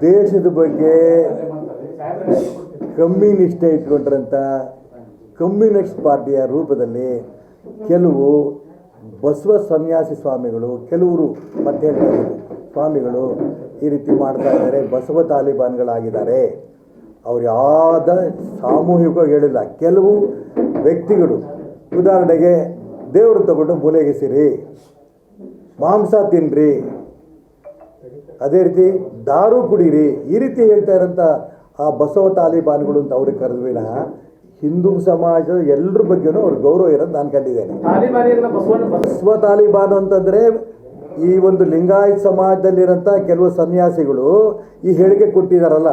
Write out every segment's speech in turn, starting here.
ದೇಶದ ಬಗ್ಗೆ ಕಮ್ಮಿ ನಿಷ್ಠೆ ಇಟ್ಕೊಂಡ್ರಂಥ ಕಮ್ಯುನಿಸ್ಟ್ ಪಾರ್ಟಿಯ ರೂಪದಲ್ಲಿ ಕೆಲವು ಬಸವ ಸನ್ಯಾಸಿ ಸ್ವಾಮಿಗಳು, ಕೆಲವರು ಮತ್ತೆ ಸ್ವಾಮಿಗಳು ಈ ರೀತಿ ಮಾಡ್ತಾ ಇದ್ದಾರೆ, ಬಸವ ತಾಲಿಬಾನ್ಗಳಾಗಿದ್ದಾರೆ. ಅವ್ರು ಯಾವ್ದ ಸಾಮೂಹಿಕವಾಗಿ ಹೇಳಿಲ್ಲ. ಕೆಲವು ವ್ಯಕ್ತಿಗಳು, ಉದಾಹರಣೆಗೆ ದೇವರು ತಗೊಂಡು ಮೂಲೆಗೆಸಿರಿ, ಮಾಂಸ ತಿನ್ನಿರಿ, ಅದೇ ರೀತಿ ದಾರು ಕುಡೀರಿ, ಈ ರೀತಿ ಹೇಳ್ತಾ ಇರೋಂಥ ಆ ಬಸವ ತಾಲಿಬಾನ್ಗಳು ಅಂತ ಅವ್ರಿಗೆ ಕರೆದ್ವಿನ ಹಿಂದೂ ಸಮಾಜದ ಎಲ್ಲರ ಬಗ್ಗೆನೂ ಅವ್ರ ಗೌರವ ಇರೋದು ನಾನು ಕಂಡಿದ್ದೇನೆ. ಬಸವ ತಾಲಿಬಾನ್ ಅಂತಂದರೆ ಈ ಒಂದು ಲಿಂಗಾಯತ್ ಸಮಾಜದಲ್ಲಿರೋಂಥ ಕೆಲವು ಸನ್ಯಾಸಿಗಳು ಈ ಹೇಳಿಕೆ ಕೊಟ್ಟಿದ್ದಾರಲ್ಲ,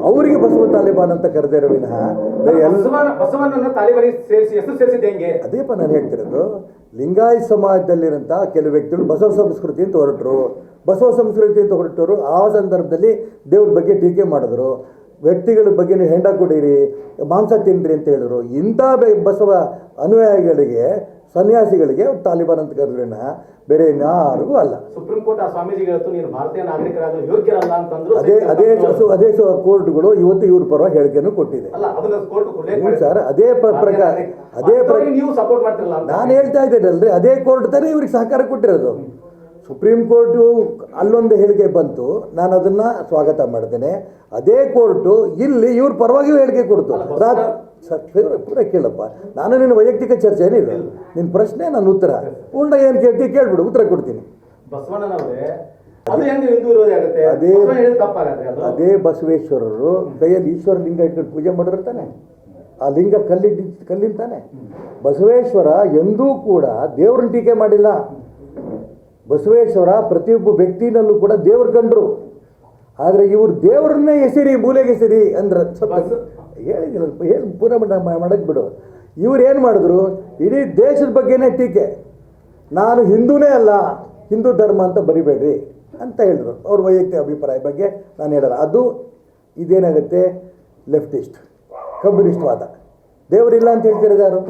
ಅವರಿಗೆ ಬಸವ ತಾಲಿಬಾನ್ ಅಂತ ಕರೆದಿರೋ ವಿನಃ ಅದೇಪ ನಾನು ಹೇಳ್ತಿರೋದು. ಲಿಂಗಾಯತ್ ಸಮಾಜದಲ್ಲಿರೋಂಥ ಕೆಲವು ವ್ಯಕ್ತಿಗಳು ಬಸವ ಸಂಸ್ಕೃತಿ ಅಂತ ಹೊರಟರು. ಬಸವ ಸಂಸ್ಕೃತಿ ಅಂತ ಹೊರಟರು ಆ ಸಂದರ್ಭದಲ್ಲಿ ದೇವ್ರ ಬಗ್ಗೆ ಟೀಕೆ ಮಾಡಿದ್ರು. ವ್ಯಕ್ತಿಗಳ ಬಗ್ಗೆ ನೀವು ಹೆಂಡ ಕುಡೀರಿ, ಮಾಂಸ ತಿನ್ನಿರಿ ಅಂತ ಹೇಳಿದ್ರು. ಇಂಥ ಬಸವ ಅನುಯಾಯಿಗಳಿಗೆ, ಸನ್ಯಾಸಿಗಳಿಗೆ ತಾಲಿಬಾನ್ ಅಂತ ಕರೆದ್ರೇನ ಬೇರೆ ಯಾರಿಗೂ ಅಲ್ಲ. ಸುಪ್ರೀಂ ಕೋರ್ಟ್ ಆ ಸ್ವಾಮೀಜಿಗಳು ನೀನು ಭಾರತೀಯ ನಾಗರಿಕರಾಗಲು ಯೋಗ್ಯರಲ್ಲ ಅಂತಂದ್ರು. ಅದೇ ಕೋರ್ಟ್ಗಳು ಇವತ್ತು ಇವ್ರ ಪರವಾಗಿ ಹೇಳಿಕೆಯನ್ನು ಕೊಟ್ಟಿದೆ ಸರ್. ಅದೇ ಪ್ರಕಾರ ನೀವು ಸಪೋರ್ಟ್ ಮಾಡ್ತಿರಲ್ಲ ನಾನು ಹೇಳ್ತಾ ಇದ್ದೇನಲ್ರಿ, ಅದೇ ಕೋರ್ಟ್ ತಾನೇ ಇವ್ರಿಗೆ ಸಹಕಾರ ಕೊಟ್ಟಿರೋದು. ಸುಪ್ರೀಂ ಕೋರ್ಟು ಅಲ್ಲೊಂದು ಹೇಳಿಕೆ ಬಂತು, ನಾನು ಅದನ್ನು ಸ್ವಾಗತ ಮಾಡ್ತೇನೆ. ಅದೇ ಕೋರ್ಟು ಇಲ್ಲಿ ಇವ್ರ ಪರವಾಗಿಯೂ ಹೇಳಿಕೆ ಕೊಡ್ತು. ಪೂರ ಕೇಳಪ್ಪ, ನಾನು ನಿನ್ನ ವೈಯಕ್ತಿಕ ಚರ್ಚೆ ಏನಿದೆ, ನಿನ್ನ ಪ್ರಶ್ನೆ ನನ್ನ ಉತ್ತರ ಪೂರ್ಣ ಏನು ಕೇಳ್ತೀವಿ ಕೇಳ್ಬಿಡು, ಉತ್ತರ ಕೊಡ್ತೀನಿ. ಅದೇ ಬಸವೇಶ್ವರರು ಕೈಯಲ್ಲಿ ಈಶ್ವರ ಲಿಂಗ ಇಟ್ಕೊಂಡು ಪೂಜೆ ಮಾಡಿರ್ತಾನೆ. ಆ ಲಿಂಗ ಕಲ್ಲಿಂತಾನೆ. ಬಸವೇಶ್ವರ ಎಂದೂ ಕೂಡ ದೇವ್ರನ್ನ ಟೀಕೆ ಮಾಡಿಲ್ಲ. ಬಸವೇಶ್ವರ ಪ್ರತಿಯೊಬ್ಬ ವ್ಯಕ್ತಿನಲ್ಲೂ ಕೂಡ ದೇವ್ರ ಕಂಡ್ರು. ಆದರೆ ಇವ್ರು ದೇವ್ರನ್ನೇ ಎಸಿರಿ, ಮೂಲೆಗೆಸಿರಿ ಅಂದ್ರೆ ಸ್ವಲ್ಪ ಹೇಳಿದಿಲ್ಲ, ಹೇಳಿ ಪೂರ ಮಾಡಕ್ಕೆ ಬಿಡು. ಇವ್ರು ಏನು ಮಾಡಿದ್ರು, ಇಡೀ ದೇಶದ ಬಗ್ಗೆನೇ ಟೀಕೆ. ನಾನು ಹಿಂದೂನೇ ಅಲ್ಲ, ಹಿಂದೂ ಧರ್ಮ ಅಂತ ಬರಿಬೇಡ್ರಿ ಅಂತ ಹೇಳಿದ್ರು. ಅವ್ರ ವೈಯಕ್ತಿಕ ಅಭಿಪ್ರಾಯ ಬಗ್ಗೆ ನಾನು ಹೇಳಲ್ಲ. ಅದು ಇದೇನಾಗುತ್ತೆ, ಲೆಫ್ಟಿಸ್ಟ್ ಕಮ್ಯುನಿಸ್ಟ್ ವಾದ. ದೇವರಿಲ್ಲ ಅಂತ ಹೇಳ್ತಿರೋದು ಯಾರು?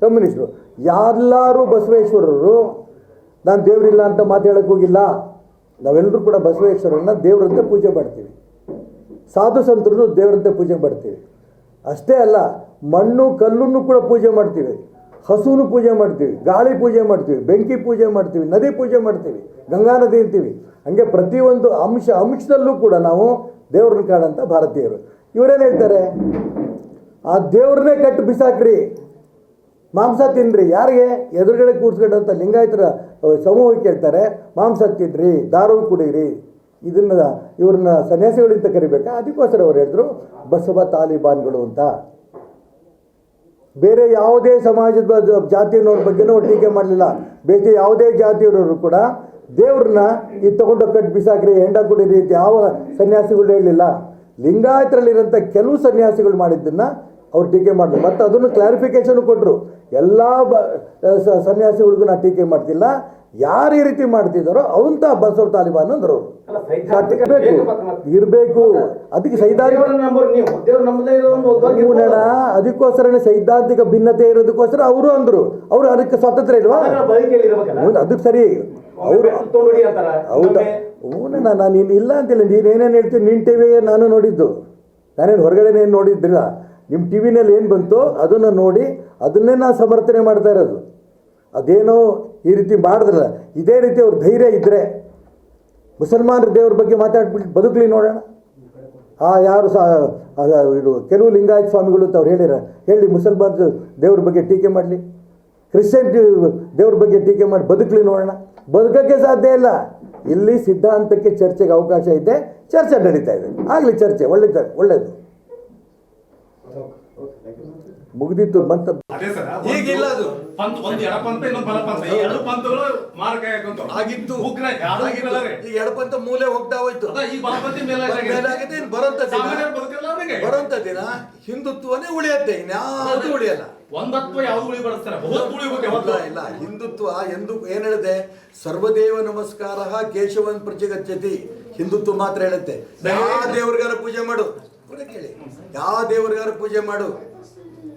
ಕಮ್ಯುನಿಸ್ಟರು. ಎಲ್ಲರೂ ಬಸವೇಶ್ವರರು ನಾನು ದೇವರಿಲ್ಲ ಅಂತ ಮಾತಾಡೋಕ್ಕೆ ಹೋಗಿಲ್ಲ. ನಾವೆಲ್ಲರೂ ಕೂಡ ಬಸವೇಶ್ವರನ್ನ ದೇವರಂತೆ ಪೂಜೆ ಮಾಡ್ತೀವಿ. ಸಾಧು ಸಂತರನ್ನು ದೇವರಂತೆ ಪೂಜೆ ಮಾಡ್ತೀವಿ. ಅಷ್ಟೇ ಅಲ್ಲ, ಮಣ್ಣು ಕಲ್ಲನ್ನು ಕೂಡ ಪೂಜೆ ಮಾಡ್ತೀವಿ, ಹಸುವನ್ನು ಪೂಜೆ ಮಾಡ್ತೀವಿ, ಗಾಳಿ ಪೂಜೆ ಮಾಡ್ತೀವಿ, ಬೆಂಕಿ ಪೂಜೆ ಮಾಡ್ತೀವಿ, ನದಿ ಪೂಜೆ ಮಾಡ್ತೀವಿ, ಗಂಗಾ ನದಿ ಅಂತೀವಿ. ಹಾಗೆ ಪ್ರತಿಯೊಂದು ಅಂಶದಲ್ಲೂ ಕೂಡ ನಾವು ದೇವ್ರನ್ನ ಕಾಣಂಥ ಭಾರತೀಯರು. ಇವರೇನು ಹೇಳ್ತಾರೆ, ಆ ದೇವ್ರನ್ನೇ ಕಟ್ಟು ಬಿಸಾಕ್ರಿ, ಮಾಂಸ ತಿನ್ನಿರಿ. ಯಾರಿಗೆ? ಎದುರುಗಡೆ ಕೂರ್ಸ್ಕೊಂಡಂಥ ಲಿಂಗಾಯತರ ಸಮೂಹಕ್ಕೆ ಹೇಳ್ತಾರೆ ಮಾಂಸ ತಿನ್ನಿರಿ, ದಾರು ಕುಡೀರಿ. ಇವ್ರನ್ನ ಸನ್ಯಾಸಿಗಳಿಂದ ಕರಿಬೇಕಾ? ಅದಕ್ಕೋಸ್ಕರ ಅವ್ರು ಹೇಳಿದ್ರು ಬಸವ ತಾಲಿಬಾನ್ಗಳು ಅಂತ. ಬೇರೆ ಯಾವುದೇ ಸಮಾಜದ ಜಾತಿಯವ್ರ ಬಗ್ಗೆನೂ ಟೀಕೆ ಮಾಡಲಿಲ್ಲ. ಬೇರೆ ಯಾವುದೇ ಜಾತಿಯವರು ಕೂಡ ದೇವ್ರನ್ನ ಇದು ತಗೊಂಡು ಕಟ್ಟು ಬಿಸಾಕ್ರಿ, ಹೆಂಡ ಕುಡೀರಿ ಅಂತ ಯಾವ ಸನ್ಯಾಸಿಗಳು ಹೇಳಲಿಲ್ಲ. ಲಿಂಗಾಯತರಲ್ಲಿರೋಂಥ ಕೆಲವು ಸನ್ಯಾಸಿಗಳು ಮಾಡಿದ್ದನ್ನು ಅವ್ರು ಟೀಕೆ ಮಾಡಿದ್ರು. ಮತ್ತು ಅದನ್ನು ಕ್ಲಾರಿಫಿಕೇಶನ್ ಕೊಟ್ಟರು. ಎಲ್ಲ ಸನ್ಯಾಸಿಗಳಿಗೂ ನಾನು ಟೀಕೆ ಮಾಡ್ತಿಲ್ಲ, ಯಾರು ಈ ರೀತಿ ಮಾಡ್ತಿದ್ದಾರೋ ಅವಂತ ಬಸವ ತಾಲಿಬಾನ್ ಅಂದರು. ಇರಬೇಕು. ಅದಕ್ಕೆ ಸೈದ್ಧಾಂತಿಕ ಅದಕ್ಕೋಸ್ಕರನೇ ಸೈದ್ಧಾಂತಿಕ ಭಿನ್ನತೆ ಇರೋದಕ್ಕೋಸ್ಕರ ಅವರು ಅಂದರು. ಅವರು ಅದಕ್ಕೆ ಸ್ವಾತಂತ್ರ್ಯ ಇಲ್ವಾ? ಅದಕ್ಕೆ ಸರಿ. ಅವರು ಹೌದಾ? ನಾನು ಇಲ್ಲ ಅಂತಿಲ್ಲ. ನೀನೇನೇನು ಹೇಳ್ತೀನಿ, ನಿನ್ನ ಟಿವಿಗೆ ನಾನು ನೋಡಿದ್ದು, ನಾನೇನು ಹೊರಗಡೆನೇನು ನೋಡಿದ್ದಿಲ್ಲ. ನಿಮ್ಮ ಟಿ ವಿನಲ್ಲಿ ಏನು ಬಂತು ಅದನ್ನು ನೋಡಿ ಅದನ್ನೇ ನಾನು ಸಮರ್ಥನೆ ಮಾಡ್ತಾ ಇರೋದು. ಅದೇನೋ ಈ ರೀತಿ ಮಾಡಿದ್ರಲ್ಲ, ಇದೇ ರೀತಿ ಅವ್ರ ಧೈರ್ಯ ಇದ್ದರೆ ಮುಸಲ್ಮಾನರ ದೇವ್ರ ಬಗ್ಗೆ ಮಾತಾಡ್ಬಿಟ್ಟು ಬದುಕಲಿ ನೋಡೋಣ. ಯಾರು ಇದು ಕೆಲವು ಲಿಂಗಾಯತ ಸ್ವಾಮಿಗಳು ಅಂತ ಅವ್ರು ಹೇಳಿ ಮುಸಲ್ಮಾನ ದೇವ್ರ ಬಗ್ಗೆ ಟೀಕೆ ಮಾಡಲಿ, ಕ್ರಿಶ್ಚಿಯನ್ ದೇವ್ರ ಬಗ್ಗೆ ಟೀಕೆ ಮಾಡಿ ಬದುಕಲಿ ನೋಡೋಣ. ಬದುಕೋಕ್ಕೆ ಸಾಧ್ಯ ಇಲ್ಲ. ಇಲ್ಲಿ ಸಿದ್ಧಾಂತಕ್ಕೆ ಚರ್ಚೆಗೆ ಅವಕಾಶ ಇದೆ, ಚರ್ಚೆ ನಡೀತಾ ಇದೆ. ಆಗಲಿ ಚರ್ಚೆ, ಒಳ್ಳೆಯದು. ಮುಗಿದಿತ್ತು ಬಂತ. ಈಗಿಲ್ಲ ಅದು ಒಂದು ಎಡಪಂಥ ಇನ್ನೊಂದು ಬಲಪಂಥ. ಈ ಎರಡು ಪಂಥಗಳು ಮಾರಕ ಆಗಿತ್ತು. ಈಗ ಎಡಪಂಥ ಮೂಲೆ ಹೋಗ್ತಾ ಹೋಯ್ತು. ಈ ಬಲಪಂಥ ಮೇಲೆ ಬರೋಂಥ ದಿನ ಹಿಂದುತ್ವನೇ ಉಳಿಯತ್ತೆ, ಇನ್ಯಾವುದು ಉಳಿಯಲ್ಲ. ಒಂದತ್ವ ಯಾವ್ದು ಉಳಿ ಬಡಿಸ್ತಾರೆ, ಇಲ್ಲ. ಹಿಂದುತ್ವ ಎಂದು ಏನ್ ಹೇಳಿದೆ, ಸರ್ವದೇವ ನಮಸ್ಕಾರ ಕೇಶವನ್ ಪ್ರತಿಗಚ್ಚತಿ. ಹಿಂದುತ್ವ ಮಾತ್ರ ಹೇಳುತ್ತೆ. ಯಾವ ದೇವ್ರಿಗಾರ ಪೂಜೆ ಮಾಡು, ಕೇಳಿ, ಯಾವ ದೇವ್ರಿಗಾರ ಪೂಜೆ ಮಾಡು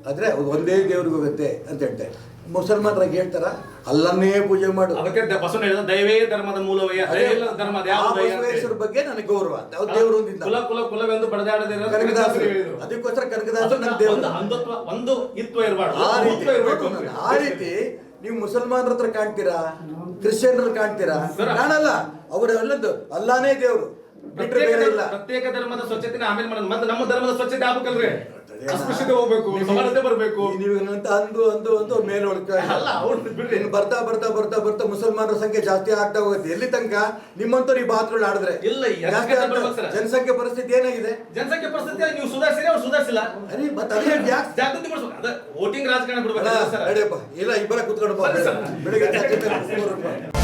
ಆದರೆ ಒಂದೇ ದೇವ್ರಿಗೆ ಹೋಗುತ್ತೆ ಅಂತ ಹೇಳ್ತಾರೆ. ಮುಸಲ್ಮಾನರಾಗಿ ಹೇಳ್ತಾರ ಅಲ್ಲನ್ನೇ ಪೂಜೆ ಮಾಡು. ಅದಕ್ಕೆ ಬಸವಣ್ಣ ಹೇಳಿದ ದೈವೇ ಧರ್ಮದ ಮೂಲವೇ ದೈವ ಧರ್ಮದ ಆ ಯಾವ ದಯ ಬಸವೇಶ್ವರ ಬಗ್ಗೆ ನನಗೆ ಗೌರವ. ದೇವರು ಕುಲ ಕುಲ ಕುಲವೆಂದು ಬಡದಾಡದಿರೋ ಕನಕದಾಸರು ಅದಕ್ಕೋಸ್ಕರ ಕನಕದಾಸರು ನನ್ನ ದೇವರು. ಒಂದು ಅಂಧತ್ವ ಒಂದು ಇತ್ವ ಇರಬಾರ್ದು. ಆ ರೀತಿ ನೀವು ಮುಸಲ್ಮಾನರ ಹತ್ರ ಕಾಣ್ತೀರಾ, ಕ್ರಿಶ್ಚಿಯನ್ರ ಕಾಣ್ತೀರಾ, ಕಾಣಲ್ಲ. ಅವರೆಲ್ಲದ್ದು ಅಲ್ಲಾನೇ ದೇವರು, ಬಿಟ್ಟರೆ ಬೇರೆ ಇಲ್ಲ. ಪ್ರತ್ಯೇಕ ಧರ್ಮದ ಸ್ವಚ್ಛತೆ ಆಮೇಲೆ ಮಾಡೋದು, ಮತ್ತೆ ನಮ್ಮ ಧರ್ಮದ ಸ್ವಚ್ಛತೆ ಆಗ್ಬೇಕಲ್ರಿ. ಅಸ್ಪೃಶ್ಯತೆ ಹೋಗ್ಬೇಕು, ಸಮಾನತೆ ಬರ್ಬೇಕು. ನೀವು ಅಂದು ಮೇಲೆ ಅಲ್ಲ ಅವ್ರು ಬಿಡ್ರಿ. ಬರ್ತಾ ಬರ್ತಾ ಬರ್ತಾ ಬರ್ತಾ ಮುಸಲ್ಮಾನರ ಸಂಖ್ಯೆ ಜಾಸ್ತಿ ಆಗ್ತಾ ಹೋಗುತ್ತೆ. ಎಲ್ಲಿ ತನಕ ನಿಮ್ಮಂತವ್ರು ಈ ಬಾತ್ರೂಲ್ ಆಡಿದ್ರೆ ಇಲ್ಲ, ಜಾಸ್ತಿ ಜನಸಂಖ್ಯೆ ಪರಿಸ್ಥಿತಿ ಏನಾಗಿದೆ? ಜನಸಂಖ್ಯೆ ಪರಿಸ್ಥಿತಿ ನೀವು ಸುಧಾರಿಸಿರಿ, ಅವ್ರು ಸುಧಾರಿಸಿಲ್ಲ. ಮತ್ತೆ ಅದೇ ಜಾಗೃತಿ ಮಾಡಿಸ್ಬೇಕು. ಅದ ವೋಟಿಂಗ್ ರಾಜಕಾರಣ ಬಿಡ್ಬೇಕು. ನಡೆಯಪ್ಪ, ಇಲ್ಲ ಇಬ್ಬರ ಕುತ್ಕೊಂಡು ಬೆಳಿಗ್ಗೆ